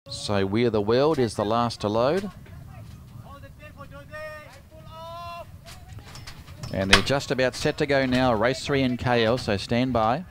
So We're the World is the last to load. And they're just about set to go now. Race 3 in KL, so stand by.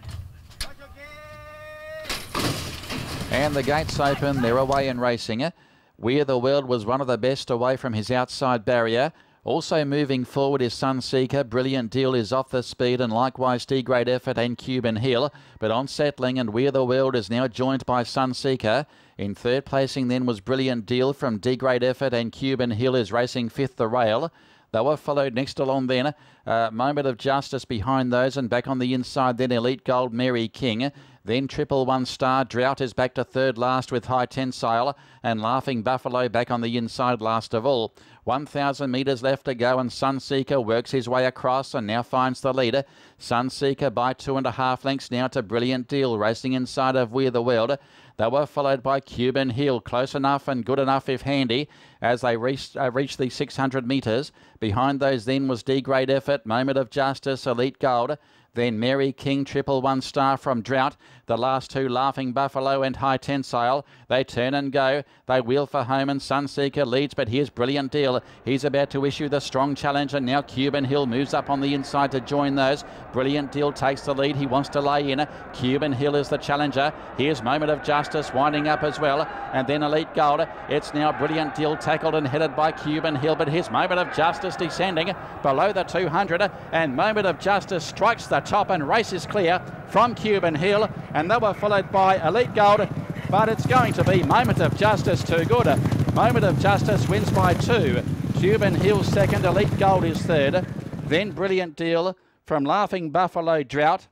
And the gates open, they're away and racing. We're the World was one of the best away from his outside barrier. Also moving forward is Sunseeker. Brilliant Deal is off the speed, and likewise D-Great Effort and Cuban Hill. But on settling, and We're the World is now joined by Sunseeker. In third placing then was Brilliant Deal from D-Great Effort, and Cuban Hill is racing fifth the rail. They were followed next along then, Moment of Justice behind those, and back on the inside then Elite Gold, Mary King. Then Triple One Star, Drought is back to third last with High Tensile, and Laughing Buffalo back on the inside last of all. 1,000 metres left to go, and Sunseeker works his way across and now finds the leader. Sunseeker by 2.5 lengths now to Brilliant Deal, racing inside of We're the World. They were followed by Cuban Hill, close enough and good enough if handy, as they reached the 600 metres. Behind those then was D-Great Effort, Moment of Justice, Elite Gold. Then Mary King, Triple One Star from Drought. The last two, Laughing Buffalo and High Tensile. They turn and go. They wheel for home, and Sunseeker leads, but here's Brilliant Deal. He's about to issue the strong challenge, and now Cuban Hill moves up on the inside to join those. Brilliant Deal takes the lead. He wants to lay in. Cuban Hill is the challenger. Here's Moment of Justice winding up as well, and then Elite Gold. It's now Brilliant Deal tackled and headed by Cuban Hill, but here's Moment of Justice descending below the 200, and Moment of Justice strikes the top and races clear from Cuban Hill, and they were followed by Elite Gold, but it's going to be Moment of Justice too good. Moment of Justice wins by 2. Cuban Hill second, Elite Gold is third. Then Brilliant Deal from Laughing Buffalo, Drought.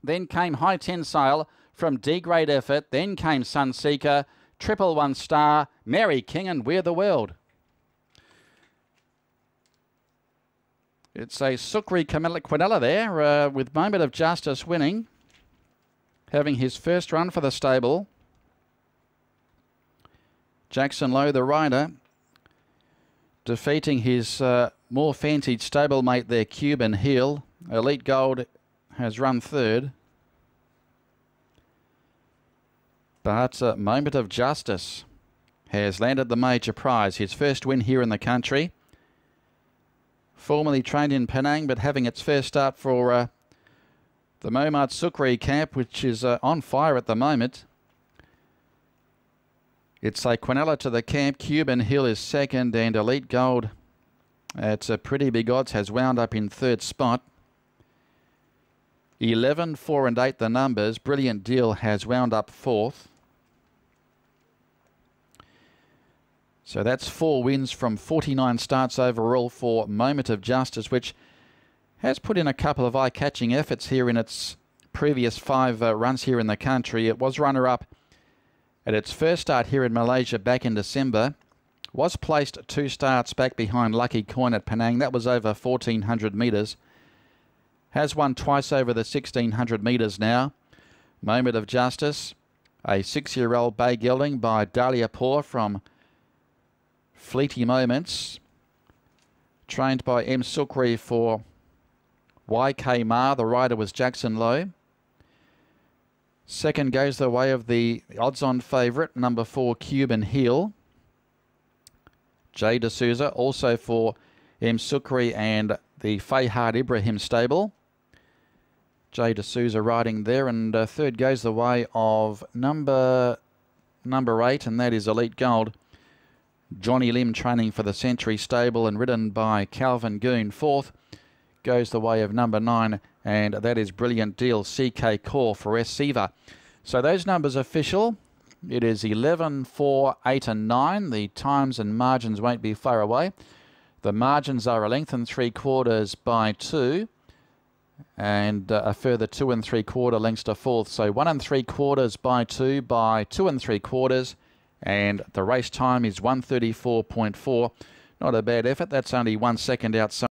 Then came High Tensile from D-Great Effort. Then came Sunseeker, Triple One Star, Mary King, and We're the World. It's a Sukri Quinella there, with Moment of Justice winning, having his first run for the stable. Jackson Lowe, the rider, defeating his more fancied stablemate there, Cuban Hill. Elite Gold has run third. But Moment of Justice has landed the major prize, his first win here in the country. Formerly trained in Penang, but having its first start for the Mohammad Sukri camp, which is on fire at the moment. It's a Quinella to the camp. Cuban Hill is second, and Elite Gold, it's a pretty big odds, has wound up in third spot. 11, 4 and 8 the numbers. Brilliant Deal has wound up fourth. So that's 4 wins from 49 starts overall for Moment of Justice, which has put in a couple of eye-catching efforts here in its previous 5 runs here in the country. It was runner-up at its first start here in Malaysia back in December. Was placed 2 starts back behind Lucky Coin at Penang. That was over 1,400 metres. Has won twice over the 1,600 metres now. Moment of Justice, a 6-year-old bay gelding by Dahlia Poor from Fleety Moments, trained by M. Sukri for YK Ma. The rider was Jackson Lowe. Second goes the way of the odds-on favourite, number 4, Cuban Hill. Jay D'Souza, also for M. Sukri and the Fayhad Ibrahim stable. Jay D'Souza riding there, and third goes the way of number 8, and that is Elite Gold. Johnny Lim training for the Century stable and ridden by Calvin Goon. Fourth goes the way of number 9, and that is Brilliant Deal, CK Core for S. Siva. So those numbers official. It is 11, 4, 8 and 9. The times and margins won't be far away. The margins are 1 3/4 by 2, and a further 2 3/4 lengths to fourth. So 1 3/4 by 2 by 2 3/4. And the race time is 1:34.4. Not a bad effort. That's only 1 second outside.